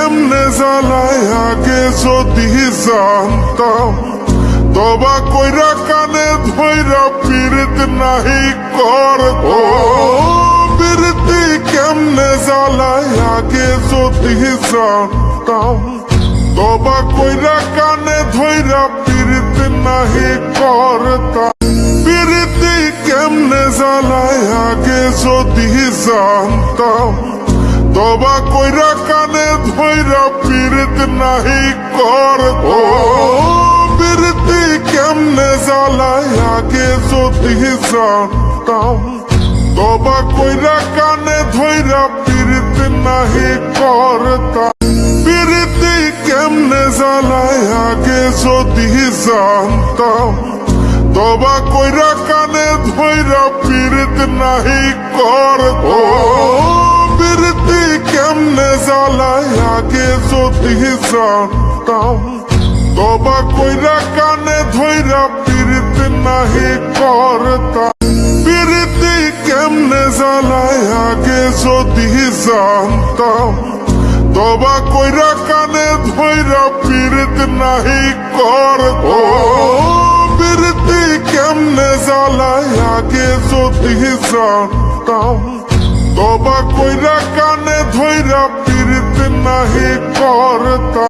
কেমনে জ্বালায় আগে যদি জানতাম, তবা কইরা কানে ধইরা পীড়িত নাহি করতাম। পীড়িতি কেমনে জ্বালায় আগে যদি জানতাম, তবা কইরা কানে ধইরা পীড়িত নাহি করতাম। পীড়িতি কেমনে জ্বালায় আগে যদি জানতাম, তবা কইরা কানে ধইরা পীড়িত নাহি করতাম। পীড়িতি কেমনে জ্বালায় আগে যদি জানতাম, তবা কইরা কানে ধইরা পীড়িত নাহি করতাম। পীড়িতি কেমনে জ্বালায় আগে যদি জানতাম, তবা কইরা কানে ধইরা পীড়িত নাহি করতাম। পীড়িতি কেমনে জ্বালায় আগে যদি জানতাম, তবা কইরা কানে ধইরা পীড়িত নাহি করতাম। পীড়িতি কেমনে জ্বালায় আগে যদি জানতাম, তবা কইরা কানে ধইরা পীড়িত নাহি করতাম। পীড়িতি কেমনে জ্বালায় আগে যদি জানতাম, তবা কইরা কানে ধইরা পীড়িত নাহি করতাম।